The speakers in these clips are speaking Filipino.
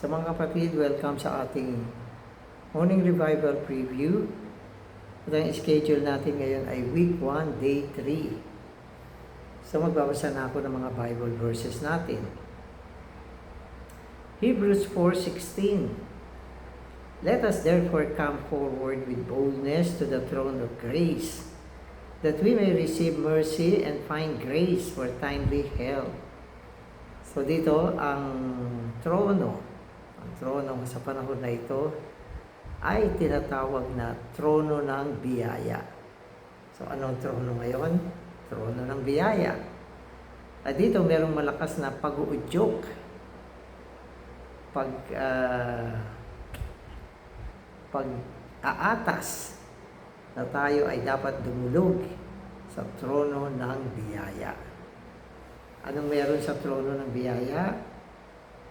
Sa mga kapatid, welcome sa ating morning revival preview. At ang schedule natin ngayon ay week 1, day 3. So magbabasa na ako ng mga Bible verses natin. Hebrews 4:16. Let us therefore come forward with boldness to the throne of grace, that we may receive mercy and find grace for timely help. So dito, ang trono sa panahon na ito ay tinatawag na trono ng biyaya. So anong trono ngayon? Trono ng biyaya. At dito merong malakas na pag-uudyok, pag-aatas na tayo ay dapat dumulog sa trono ng biyaya. Anong meron sa trono ng biyaya?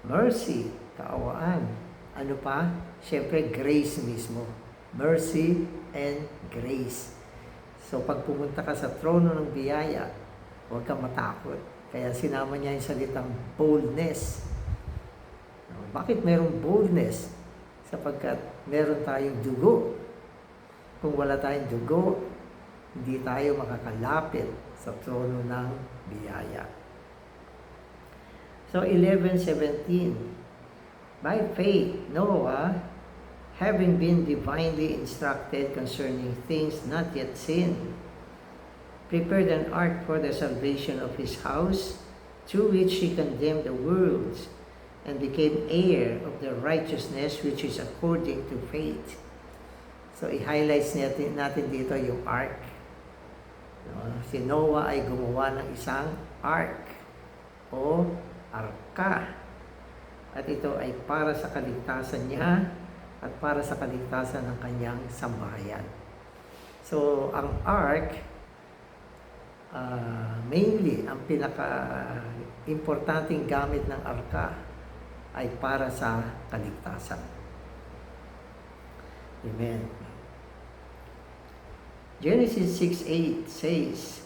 Mercy, kaawaan. Ano pa? Siyempre, grace mismo. Mercy and grace. So, pag pumunta ka sa trono ng biyaya, huwag kang matakot. Kaya sinama niya yung salitang boldness. Bakit merong boldness? Sapagkat meron tayong dugo. Kung wala tayong dugo, hindi tayo makakalapit sa trono ng biyaya. So 11:17, by faith, Noah, having been divinely instructed concerning things not yet seen, prepared an ark for the salvation of his house, through which he condemned the world, and became heir of the righteousness which is according to faith. So i-highlights natin dito yung ark. Si Noah ay gumawa ng isang ark o arka. At ito ay para sa kaligtasan niya at para sa kaligtasan ng kanyang sambahayan. So, ang ark, mainly, ang pinaka-importanting gamit ng arka ay para sa kaligtasan. Amen. Genesis 6:8 says,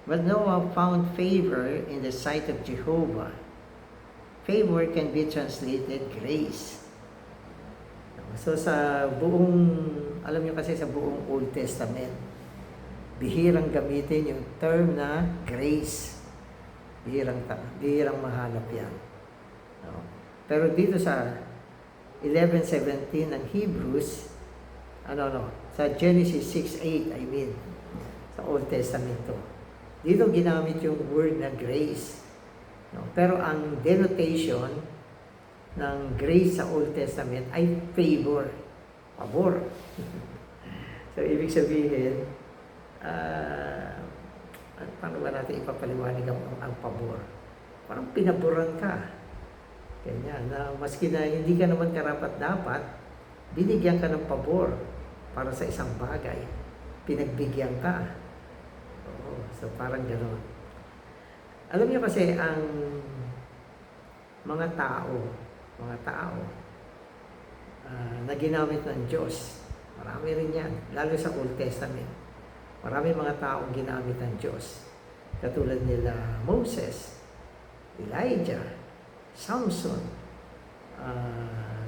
but Noah found favor in the sight of Jehovah. Favor can be translated grace. So sa alam niyo kasi sa buong Old Testament, bihirang gamitin yung term na grace. Bihirang mahanap yan. Pero dito sa 11:17 ng Hebrews, sa Genesis 6:8, sa Old Testament to. Dito ginamit yung word na grace. Pero ang denotation ng grace sa Old Testament ay favor, pabor. So, ibig sabihin, paano ba natin ipapaliwanag ang pabor? Parang pinaboran ka. Ganyan, na maski na hindi ka naman karapat-dapat, binigyan ka ng pabor para sa isang bagay. Pinagbigyan ka. So, parang gano'n. Alam niyo kasi ang mga tao na ginamit ng Diyos, marami rin yan, lalo sa Old Testament. Marami mga taong ginamit ng Diyos. Katulad nila Moses, Elijah, Samson,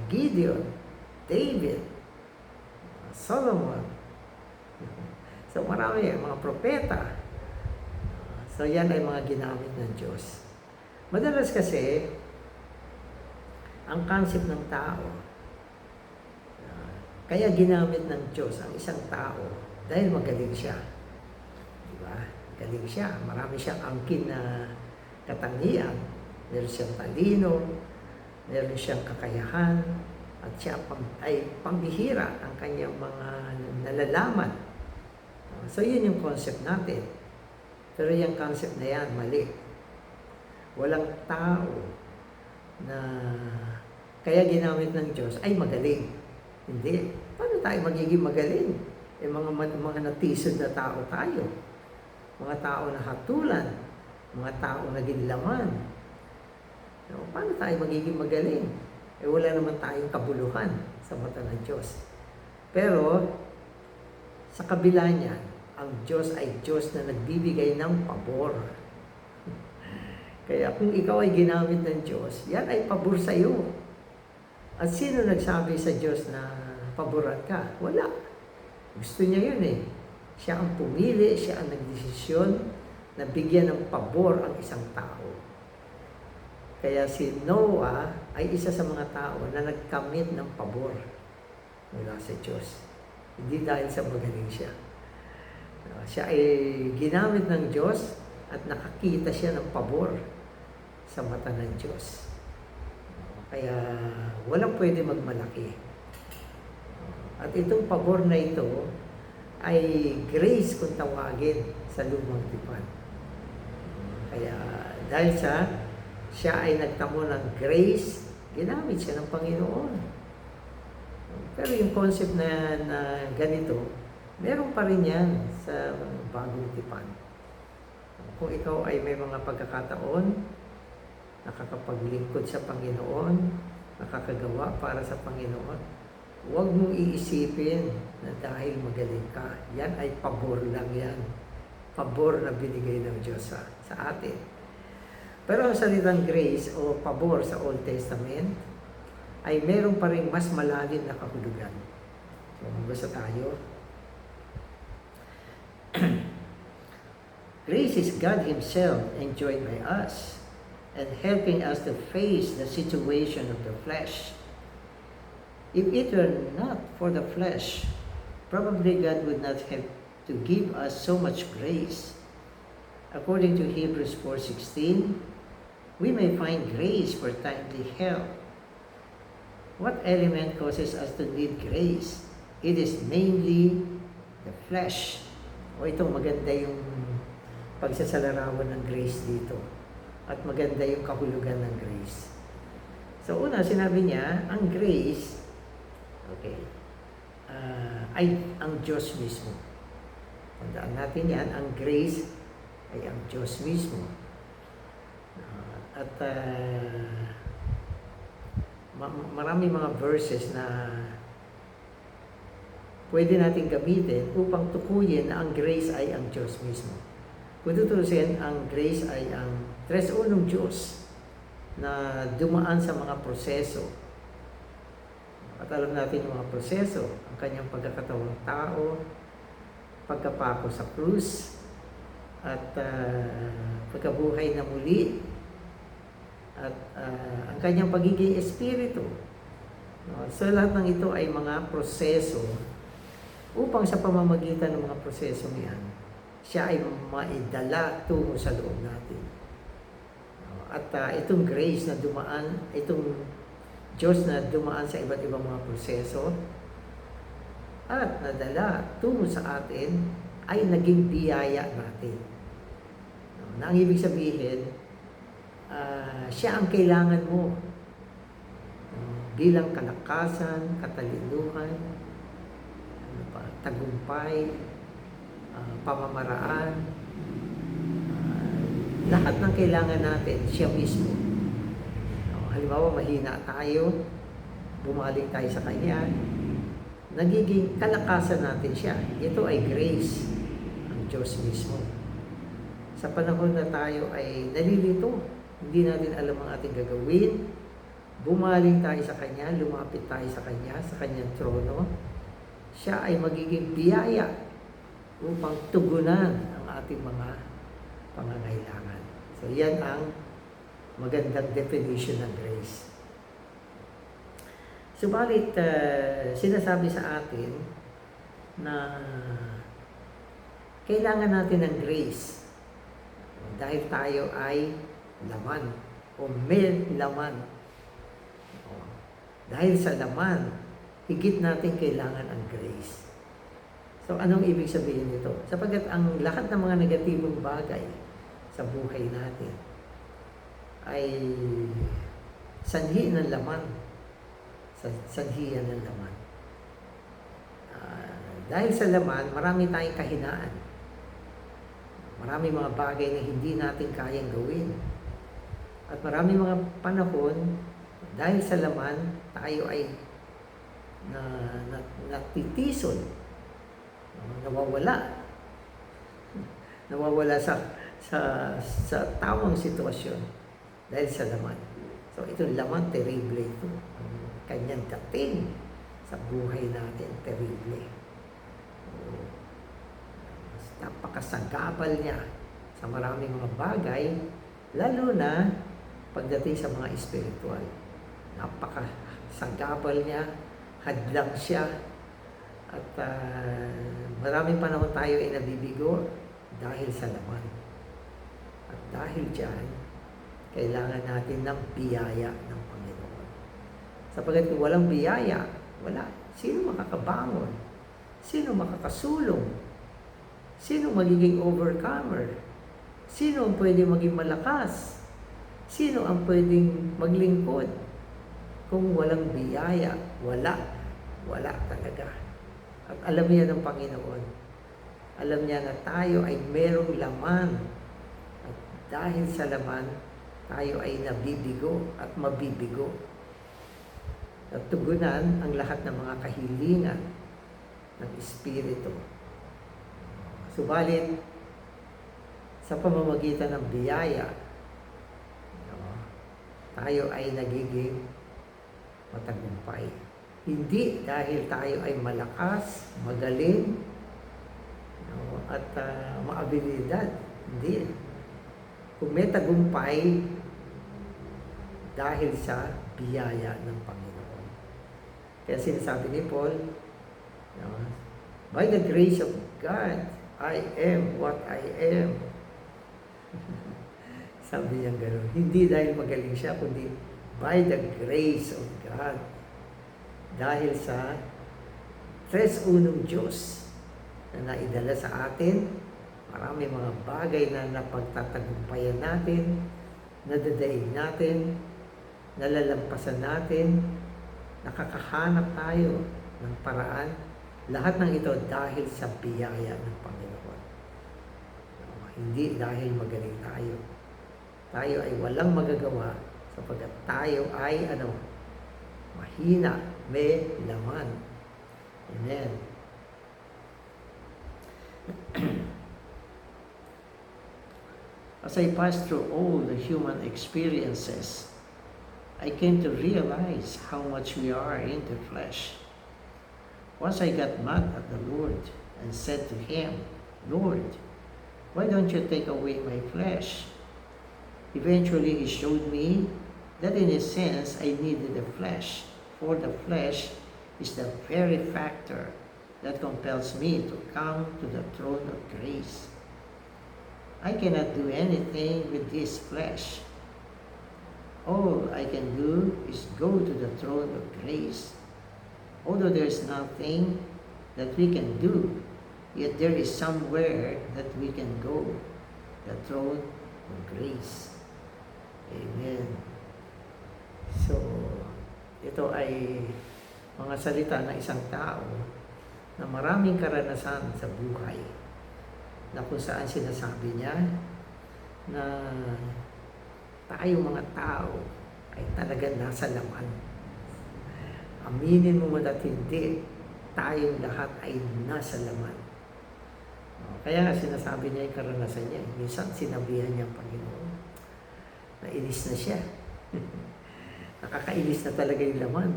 Gideon, David, Solomon. So marami, mga propeta. So yan ay mga ginamit ng Diyos. Madalas kasi, ang concept ng tao, kaya ginamit ng Diyos ang isang tao dahil magaling siya. Diba? Galing siya. Marami siyang angkin na katangian. Meron siyang talino, meron siyang kakayahan, at siya ay pambihira ang kanyang mga nalalaman. So yun yung concept natin. Pero yung concept na yan, mali. Walang tao na kaya ginamit ng Diyos ay magaling. Hindi. Paano tayo magiging magaling? Mga natisod na tao tayo. Mga tao na hatulan. Mga tao na ginlaman. Paano tayo magiging magaling? Wala naman tayong kabuluhan sa mata ng Diyos. Pero, sa kabila niyan, ang Diyos ay Diyos na nagbibigay ng pabor. Kaya kung ikaw ay ginamit ng Diyos, yan ay pabor sa iyo. At sino nagsabi sa Diyos na paboran ka? Wala. Gusto niya yun eh. Siya ang pumili, siya ang nagdesisyon na bigyan ng pabor ang isang tao. Kaya si Noah ay isa sa mga tao na nagkamit ng pabor mula sa Diyos. Hindi dahil sa magaling siya. Siya ay ginamit ng Diyos at nakakita siya ng pabor sa mata ng Diyos. Kaya walang pwede magmalaki. At itong pabor na ito ay grace kung tawagin sa lumang tipan. Kaya dahil siya ay nagtamo ng grace, ginamit siya ng Panginoon. Pero yung concept na ganito, meron pa rin yan sa bagong tipan. Kung ikaw ay may mga pagkakataon, nakakapaglingkod sa Panginoon, nakakagawa para sa Panginoon, huwag mong iisipin na dahil magaling ka. Yan ay pabor lang yan. Pabor na binigay ng Diyos sa atin. Pero ang salitang grace o pabor sa Old Testament ay meron pa rin mas malalim na kahulugan. So, magbasa tayo. Grace is God Himself enjoyed by us and helping us to face the situation of the flesh. If it were not for the flesh, probably God would not have to give us so much grace. According to Hebrews 4:16, we may find grace for timely help. What element causes us to need grace? It is mainly the flesh. O itong maganda yung pagsasalarawan ng grace dito. At maganda yung kahulugan ng grace. So una, sinabi niya, ang grace, ay ang Diyos mismo. Tandaan natin yan, ang grace ay ang Diyos mismo. Marami mga verses na pwede natin gamitin upang tukuyin na ang grace ay ang Diyos mismo. Kung tutusin, ang grace ay ang tres unong Diyos na dumaan sa mga proseso. At alam natin yung mga proseso, ang kanyang pagkakatawang tao, pagkapako sa krus, at pagkabuhay na muli, at ang kanyang pagiging espiritu. So lahat ng ito ay mga proseso upang sa pamamagitan ng mga proseso niyan, siya ay maidala tungo sa loob natin. At itong grace na dumaan, itong Diyos na dumaan sa iba't ibang mga proseso at nadala tungo sa atin ay naging biyaya natin. Na ang ibig sabihin, siya ang kailangan mo bilang kalakasan, katalinuhan, tagumpay, pamamaraan, lahat ng kailangan natin, siya mismo. Halimbawa, mahina tayo, bumaling tayo sa Kanya, nagiging kalakasan natin siya. Ito ay grace, ang Diyos mismo. Sa panahon na tayo ay nalilito, hindi natin alam ang ating gagawin, bumaling tayo sa Kanya, lumapit tayo sa Kanya, sa Kanyang trono, siya ay magiging biyaya upang tugunan ang ating mga pangangailangan. So, yan ang magandang definition ng grace. Subalit, sinasabi sa atin na kailangan natin ng grace dahil tayo ay laman o may laman. Dahil sa laman, higit natin kailangan ang grace. So, anong ibig sabihin nito? Sapagkat ang lahat ng mga negatibong bagay sa buhay natin ay sanhi ng laman. Sanhiyan ng laman. Dahil sa laman, marami tayong kahinaan. Marami mga bagay na hindi natin kayang gawin. At marami mga panahon, dahil sa laman, tayo ay natitison, nawawala sa tamang sitwasyon dahil sa laman. So, ito laman, terrible ito. kanyang dating sa buhay natin, terrible. Napakasagabal niya sa maraming mga bagay, lalo na pagdating sa mga espiritual. Napakasagabal niya, hadlang siya, at maraming panahon tayo ay nabibigo dahil sa laman. At dahil dyan, kailangan natin ng biyaya ng Panginoon. Sapagkat kung walang biyaya, wala. Sino makakabangon? Sino makakasulong? Sino magiging overcomer? Sino ang pwedeng maging malakas? Sino ang pwedeng maglingkod? Kung walang biyaya, wala. Wala talaga. At alam niya ng Panginoon. Alam niya na tayo ay merong laman. At dahil sa laman, tayo ay nabibigo at mabibigo. At tugunan ang lahat ng mga kahilingan ng Espiritu. Subalit, sa pamamagitan ng biyaya, tayo ay nagiging matagumpay. Hindi dahil tayo ay malakas, magaling, at maabilidad. Hindi. Kung may tagumpay, dahil sa biyaya ng Panginoon. Kaya sinasabi ni Paul, by the grace of God, I am what I am. Sabi niya gano'n. Hindi dahil magaling siya, kundi by the grace of God. Dahil sa tres unong Diyos na naidala sa atin, marami mga bagay na napagtatagumpayan natin, nadadaig natin, nalalampasan natin, nakakahanap tayo ng paraan. Lahat ng ito dahil sa biyaya ng Panginoon. Hindi dahil magaling tayo. Tayo ay walang magagawa sapagkat tayo ay mahina, may laman. Amen. As I passed through all the human experiences, I came to realize how much we are in the flesh. Once I got mad at the Lord and said to Him, Lord, why don't you take away my flesh? Eventually, He showed me that in a sense I needed the flesh, for the flesh is the very factor that compels me to come to the throne of grace. I cannot do anything with this flesh. All I can do is go to the throne of grace. Although there is nothing that we can do, yet there is somewhere that we can go, the throne of grace. Amen. So, ito ay mga salita ng isang tao na maraming karanasan sa buhay, na kung saan sinasabi niya na tayo mga tao ay talagang nasa laman. Aminin mo man at hindi, tayong lahat ay nasa laman. Kaya nga sinasabi niya yung karanasan niya. Minsan sinabihan niya ang Panginoon. Nainis na siya. Nakakainis na talaga yung laman.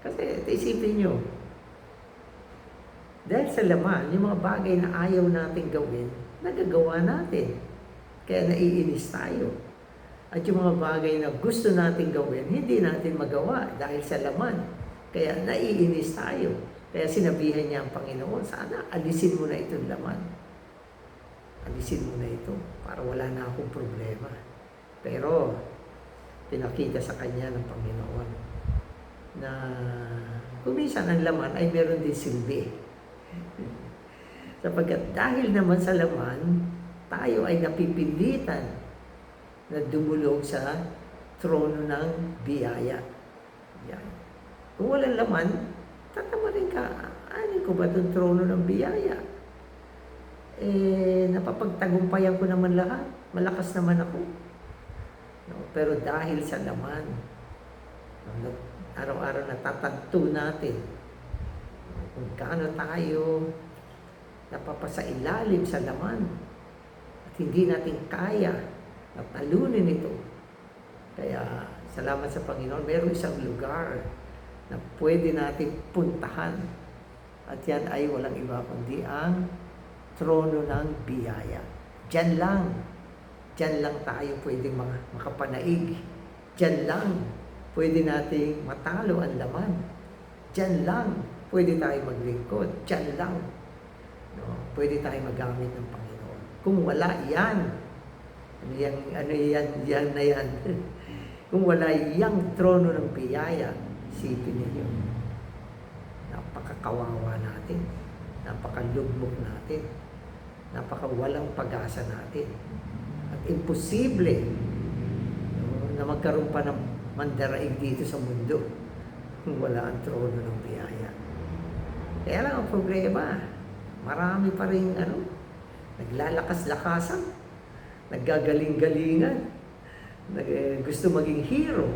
Kasi isipin niyo, dahil sa laman, yung mga bagay na ayaw natin gawin, nagagawa natin. Kaya naiinis tayo. At yung mga bagay na gusto natin gawin, hindi natin magawa dahil sa laman. Kaya naiinis tayo. Kaya sinabihan niya ang Panginoon, sana alisin mo na itong laman. Alisin mo na ito para wala na akong problema. Pero pinakita sa kanya ng Panginoon na kung minsan ang laman ay meron din silbi. Sapagkat dahil naman sa laman, tayo ay napipilitan na dumulog sa trono ng biyaya. Yan. Kung walang laman, tatamarin ka, ano ko ba itong trono ng biyaya? Napapagtagumpayan ko naman lahat. Malakas naman ako. No? Pero dahil sa laman, araw-araw natatagto natin kung gaano tayo napapasailalim sa laman at hindi natin kaya at talunin ito. Kaya salamat sa Panginoon, mayroong isang lugar na pwede natin puntahan. At yan ay walang iba kundi ang trono ng biyaya. Diyan lang tayo pwedeng makapanaig. Diyan lang pwede nating matalo ang laman. Diyan lang pwede tayo maglingkod. Diyan lang pwede tayo magamit ng Panginoon. Kung wala yan, yan na yan. Kung wala yang trono ng biyaya, isipin ninyo, napakakawawa natin, napakalugmok natin, napakawalang pag-asa natin. At imposible na magkaroon pa ng mandaraig dito sa mundo kung wala ang trono ng biyaya. Kaya lang ang problema, marami pa rin naglalakas-lakasan, naggagaling-galingan, gusto maging hero.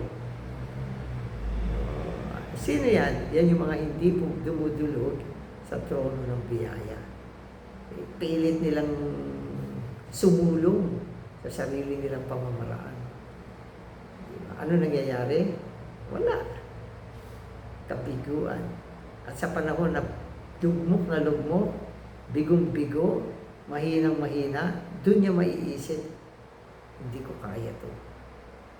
Sino yan? Yan yung mga hindi po dumudulog sa trono ng biyaya. Pilit nilang sumulong sa sarili nilang pamamaraan. Ano nangyayari? Wala. Kabiguan. At sa panahon na lugmok, bigong-bigo, mahinang-mahina, doon niya maiisip, hindi ko kaya to.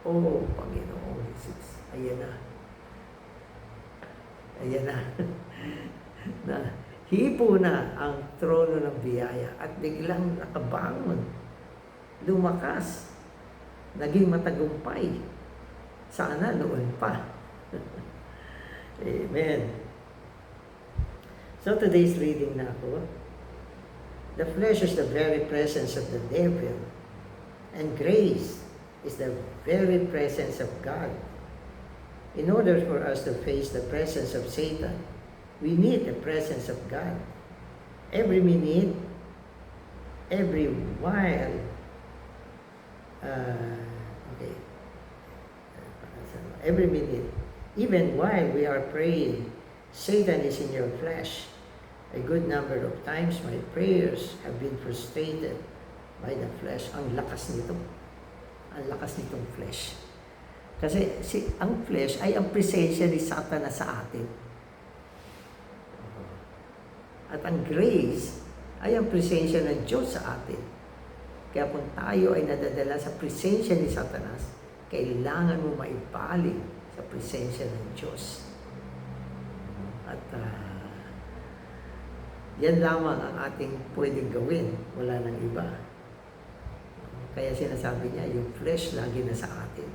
Oh, Panginoong Jesus, ayan na. Ayan na. Na hipo na ang trono ng biyaya at biglang nakabangon, lumakas, naging matagumpay. Sana noon pa. Amen. So today's reading na ako. The flesh is the very presence of the devil, and grace is the very presence of God. In order for us to face the presence of Satan, we need the presence of God. Every minute, every while, every minute, even while we are praying, Satan is in your flesh. A good number of times, my prayers have been frustrated by the flesh. Ang lakas nito. Ang lakas nitong flesh. Kasi ang flesh ay ang presensya ni Satanas sa atin. At ang grace ay ang presensya ng Diyos sa atin. Kaya kung tayo ay nadadala sa presensya ni Satanas, kailangan mo maibaling sa presensya ng Diyos. At yan lamang ang ating pwedeng gawin. Wala nang iba. Kaya sinasabi niya, yung flesh lagi na sa atin.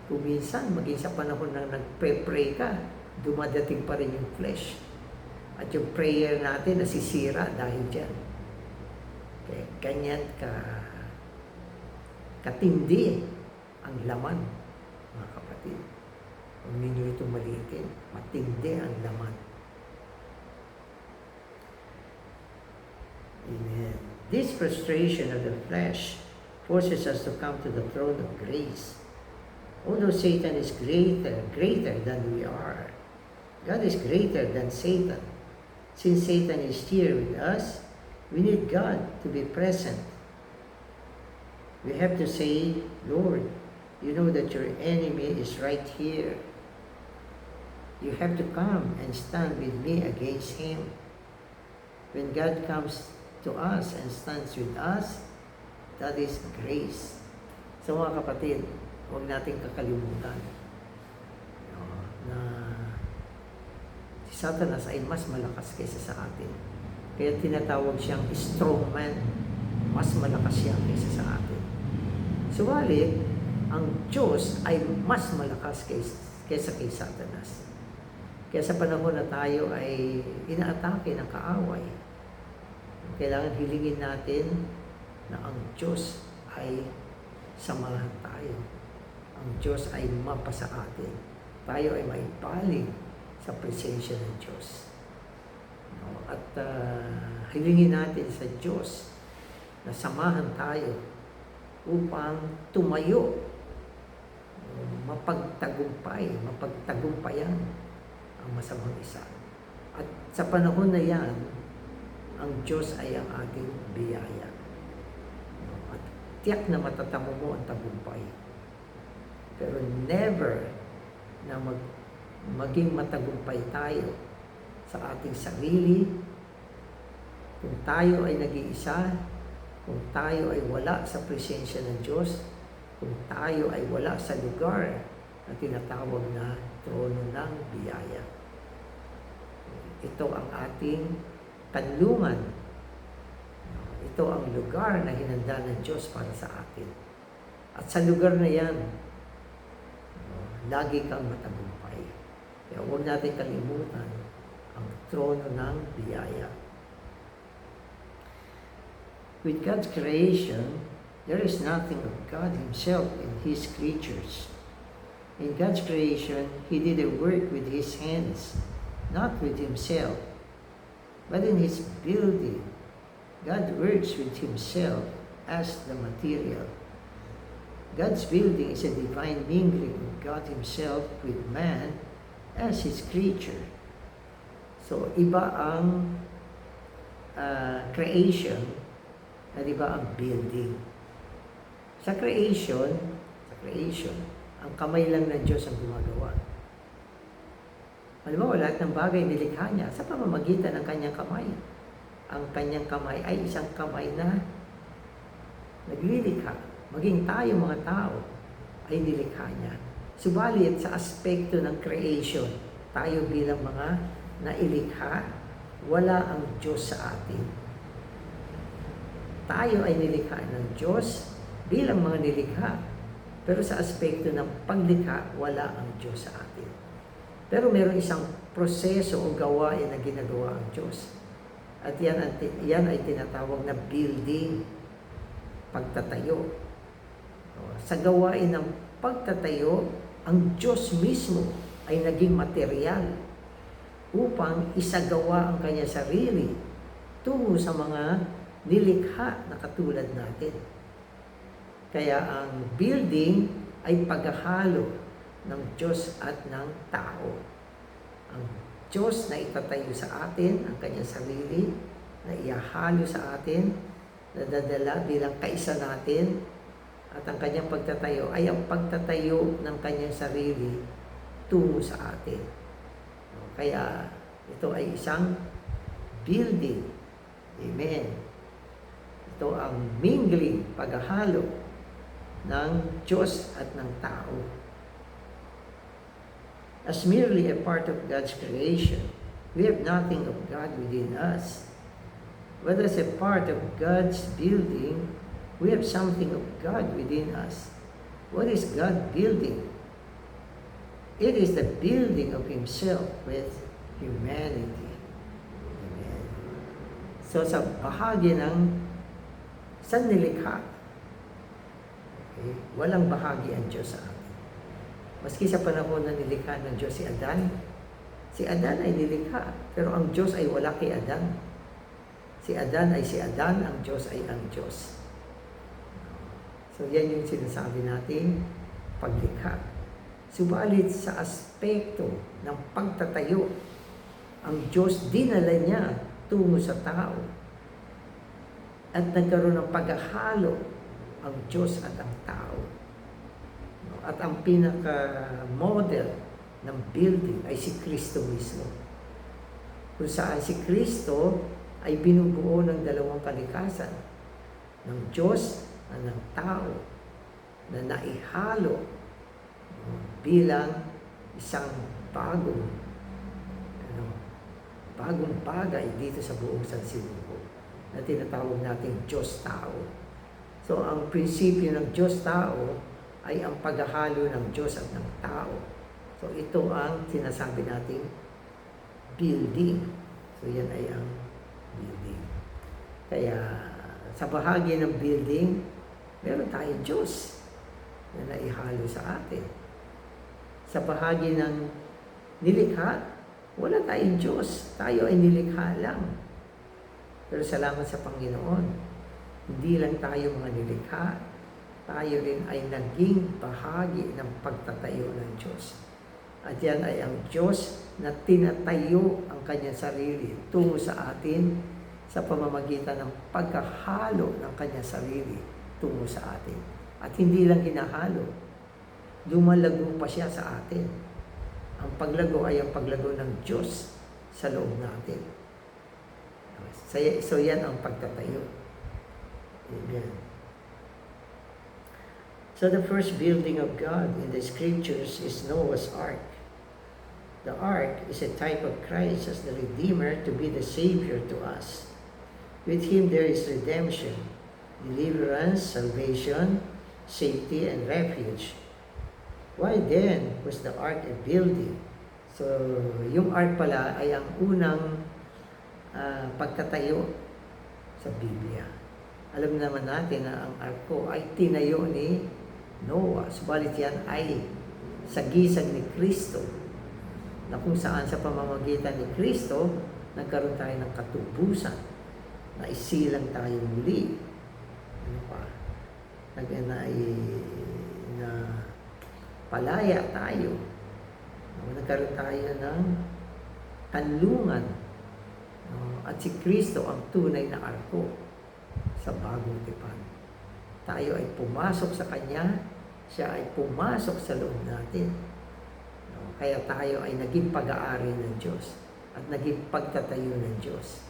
Kung minsan, maging sa panahon na nagpe-pray ka, dumadating pa rin yung flesh. At yung prayer natin nasisira dahil dyan. Kaya ganyan katindi ang laman, mga kapatid. Kung ninyo ito maliitin, matindi ang laman. Amen. This frustration of the flesh forces us to come to the throne of grace. Although Satan is greater than we are, God is greater than Satan. Since Satan is here with us, we need God to be present. We have to say, Lord, you know that your enemy is right here. You have to come and stand with me against him. When God comes to us and stands with us, that is grace. So mga kapatid, huwag nating kakalimutan na si Satanas ay mas malakas kaysa sa atin. Kaya tinatawag siyang strong man. Mas malakas siya kaysa sa atin. Subalit, ang Diyos ay mas malakas kaysa kay Satanas. Kaya sa panahon na tayo ay inaatake ng kaaway, kailangan hilingin natin na ang Diyos ay samahan tayo. Ang Diyos ay mapasa atin. Tayo ay maipaling sa presensya ng Diyos. At hilingin natin sa Diyos na samahan tayo upang tumayo, mapagtagumpayan ang masamang isa. At sa panahon na yan, ang Diyos ay ang ating biyaya. At tiyak na matatamo mo ang tagumpay. Pero never na maging matagumpay tayo sa ating sarili, kung tayo ay nag-iisa, kung tayo ay wala sa presensya ng Diyos, kung tayo ay wala sa lugar na tinatawag na trono ng biyaya. Ito ang ating kanlungan. Ito ang lugar na hinanda ng Diyos para sa atin. At sa lugar na yan, lagi kang matagumpay. Kaya huwag natin kalimutan ang trono ng biyaya. With God's creation, there is nothing of God Himself in His creatures. In God's creation, He did a work with His hands, not with Himself, but in His building. God works with Himself as the material. God's building is a divine mingling of God Himself with man as His creature. So, iba ang creation at iba ang building. Sa creation, ang kamay lang ng Diyos ang gumagawa. Alam mo, lahat ng bagay nilikha niya sa pamamagitan ng kanyang kamay. Ang kanyang kamay ay isang kamay na naglilikha. Maging tayo mga tao ay nilikha niya. Subalit sa aspekto ng creation, tayo bilang mga nailikha, wala ang Diyos sa atin. Tayo ay nilikha ng Diyos bilang mga nilikha. Pero sa aspekto ng paglikha, wala ang Diyos sa atin. Pero meron isang proseso o gawain na ginagawa ang Diyos. At yan ay tinatawag na building, pagtatayo. Sa gawain ng pagtatayo, ang Diyos mismo ay naging material upang isagawa ang kanya sarili tungo sa mga nilikha na katulad natin. Kaya ang building ay paghahalo ng Diyos at ng tao. Ang Diyos na itatayo sa atin, ang kanyang sarili, na iahalo sa atin, na dadala bilang kaisa natin, at ang kanyang pagtatayo ay ang pagtatayo ng kanyang sarili tungo sa atin. Kaya ito ay isang building. Amen. Ito ang mingling, paghahalo ng Diyos at ng tao. As merely a part of God's creation, we have nothing of God within us. But as a part of God's building, we have something of God within us. What is God building? It is the building of Himself with humanity. Amen. So sa bahagi ng sannilikha, okay, walang bahagi ang Diyos sa atin. Maski sa panahon na nilikha ng Diyos si Adan ay nilikha, pero ang Diyos ay wala kay Adan. Si Adan ay si Adan, ang Diyos ay ang Diyos. So yan yung sinasabi natin, paglikha. Subalit sa aspekto ng pagtatayo, ang Diyos dinala niya tungo sa tao. At nagkaroon ng paghahalo ang Diyos at ang tao. At ang pinaka-model ng building ay si Kristo mismo. Kung saan si Kristo ay binubuo ng dalawang kalikasan, ng Diyos at ng tao, na naihalo bilang isang bagong bagay dito sa buong sansimulan na tinatawag natin Diyos-tao. So, ang prinsipyo ng Diyos-tao ay ang paghahalo ng Diyos at ng tao. So, ito ang sinasabi nating building. So, yan ay ang building. Kaya, sa bahagi ng building, meron tayong Diyos na naihalo sa atin. Sa bahagi ng nilikha, wala tayong Diyos. Tayo ay nilikha lang. Pero salamat sa Panginoon, hindi lang tayo mga nilikha, tayo rin ay naging bahagi ng pagtatayo ng Diyos. At yan ay ang Diyos na tinatayo ang kanyang sarili tungo sa atin sa pamamagitan ng pagkahalo ng kanyang sarili tungo sa atin. At hindi lang hinahalo, lumalago pa siya sa atin. Ang paglago ay ang paglago ng Diyos sa loob natin. So yan ang pagtatayo. Amen. So the first building of God in the scriptures is Noah's Ark. The ark is a type of Christ as the Redeemer to be the Savior to us. With Him there is redemption, deliverance, salvation, safety, and refuge. Why then was the ark a building? So, yung ark pala ay ang unang pagtatayo sa Biblia. Alam naman natin na ang arko ay tinayo ni Noah. Subalit yan ay sagisag ni Kristo, na kung saan sa pamamagitan ni Kristo, nagkaroon tayo ng katubusan, na isilang tayo muli. Ano pa? Na palaya tayo. Nagkaroon tayo ng kanlungan. At si Kristo ang tunay na arko sa bagong tipan. Tayo ay pumasok sa Kanya, siya ay pumasok sa loob natin. Kaya tayo ay naging pag-aari ng Diyos at naging pagtatayo ng Diyos.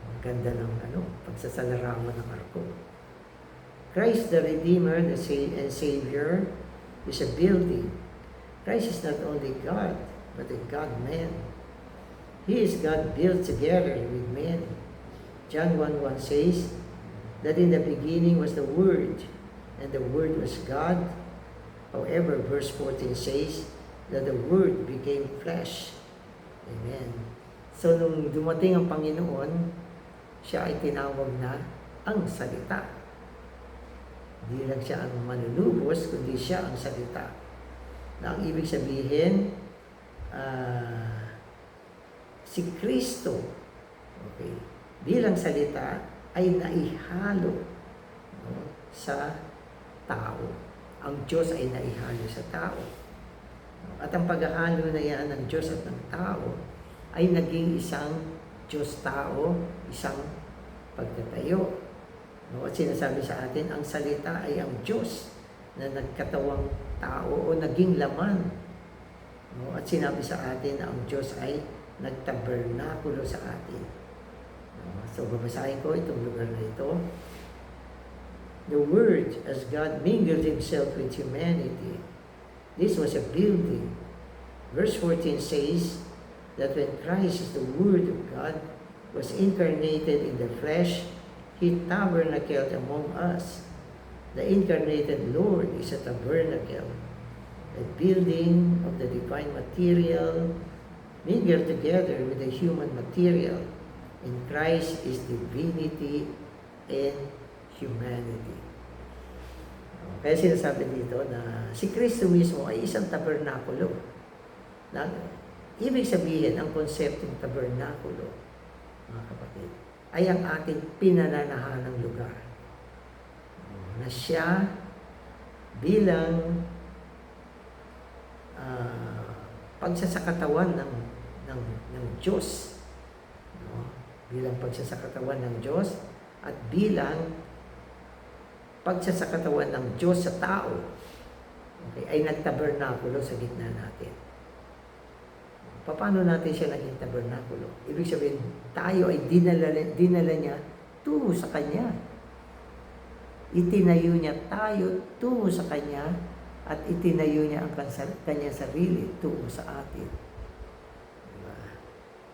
Ang ganda ng pagsasalarawan ng arko. Christ the Redeemer and Savior is a building. Christ is not only God, but a God-man. He is God built together with men. John 1:1 says that in the beginning was the Word, and the Word was God. However, verse 14 says that the Word became flesh. Amen. So, nung dumating ang Panginoon, siya ay tinawag na ang salita. Hindi lang siya ang manunubos, kundi siya ang salita. Na ang ibig sabihin, si Kristo, okay, bilang salita, ay naihalo sa tao. Ang Diyos ay naihalo sa tao. At ang paghahalo na yan ng Diyos at ng tao ay naging isang Diyos-tao, isang pagtatayo. At sinasabi sa atin, ang salita ay ang Diyos na nagkatawang tao o naging laman. At sinabi sa atin na ang Diyos ay nagtabernakulo sa atin. So, babasahin ko itong lugar na ito. The Word, as God mingled Himself with humanity, this was a building. Verse 14 says that when Christ, the Word of God, was incarnated in the flesh, He tabernacled among us. The incarnated Lord is a tabernacle, a building of the divine material, mingled together with the human material. In Christ is divinity and humanity. Kaya sinasabi dito na si Kristo mismo ay isang tabernakulo. Ibig sabihin, ang konseptong tabernakulo, mga kapatid, ay ang ating pinananahanang lugar. Na siya bilang pagsasakatawan ng Diyos. Bilang pagsasakatawan ng Diyos at bilang pagsasakatawan ng Diyos sa tao, okay, ay nagtabernakulo sa gitna natin. Paano natin siya naging tabernakulo? Ibig sabihin, tayo ay dinala niya tungo sa Kanya. Itinayo niya tayo tungo sa Kanya at itinayo niya ang Kanya sarili tungo sa atin. Diba?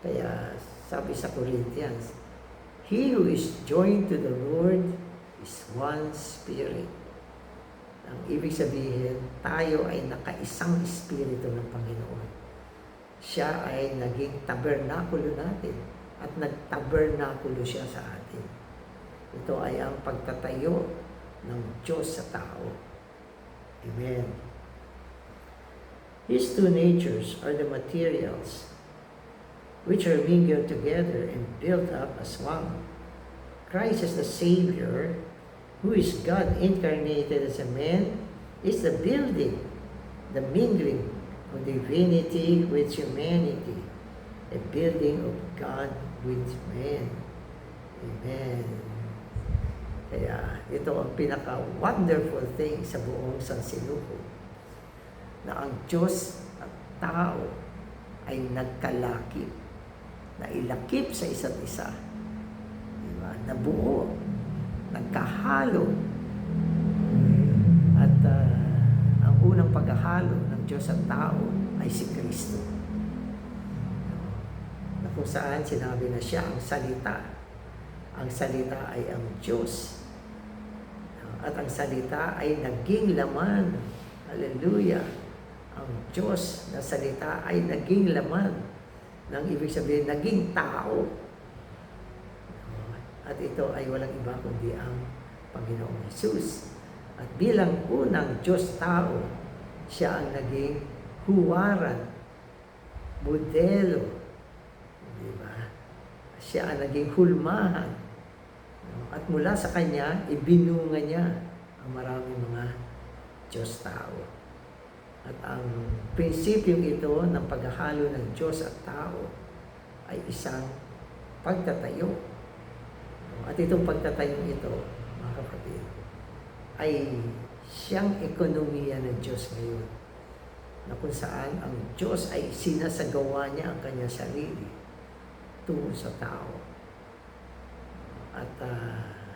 Kaya sabi sa Corinthians, he who is joined to the Lord is one spirit. Ang ibig sabihin, tayo ay nakaisang espiritu ng Panginoon. Siya ay naging tabernakulo natin at nagtabernakulo siya sa atin. Ito ay ang pagtatayo ng Diyos sa tao. Amen. His two natures are the materials which are mingled together and built up as one. Christ as the Savior, who is God incarnated as a man, is the building, the mingling of divinity with humanity, a building of God with man. Amen. Kaya ito ang pinaka-wonderful thing sa buong sansinuko, na ang Diyos tao ay nagkalakip, nailakip sa isa't isa, diba? Nabuo, nagkahalo. At ang unang paghahalo ng Diyos at tao ay si Kristo, na kung saan sinabi na siya ang salita. Ang salita ay ang Diyos, at ang salita ay naging laman. Hallelujah! Ang Diyos na salita ay naging laman, nang ibig sabihin naging tao. At ito ay walang iba kundi ang Panginoong Hesus. At bilang unang Diyos-tao, siya ang naging huwaran, modelo, diba? Siya ang naging hulmahan. At mula sa Kanya, ibinunga niya ang maraming mga Diyos-tao. At ang prinsipyong ito ng paghahalo ng Diyos at tao ay isang pagtatayo. At itong pagtatayong ito, mga kapatid, ay siyang ekonomiya ng Diyos ngayon, na kung saan ang Diyos ay sinasagawa niya ang kanyang sarili tungo sa tao. At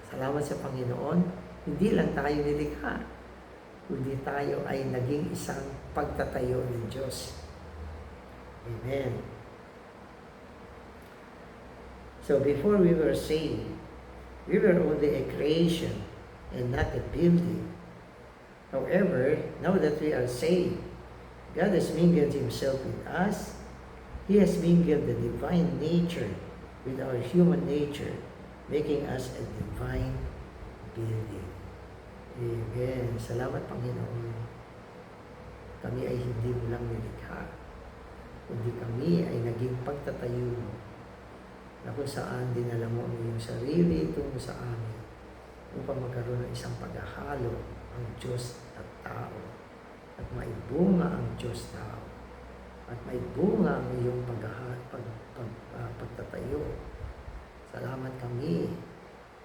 salamat sa Panginoon, hindi lang tayo nilikha, kundi tayo ay naging isang pagtatayo ng Diyos. Amen. So before we were saved, we were only a creation and not a building. However, now that we are saved, God has mingled Himself with us. He has mingled the divine nature with our human nature, making us a divine building. Amen. Salamat, Panginoon. Kami ay hindi mo lang nilikha, kundi kami ay naging pagtatayo mo, na kung saan dinala mo ang iyong sarili tungo sa amin upang magkaroon ng isang paghahalo ang Diyos at tao, at maibunga ang Diyos-tao, at maibunga ang iyong pagtatayo. Salamat, kami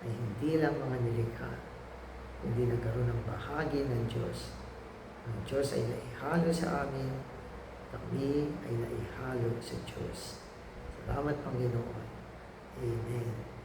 ay hindi lang mga nilikha, kundi nagkaroon ng bahagi ng Diyos. Ang Diyos ay naihalo sa amin, kami ay naihalo sa Diyos. Salamat, Panginoon. Amen.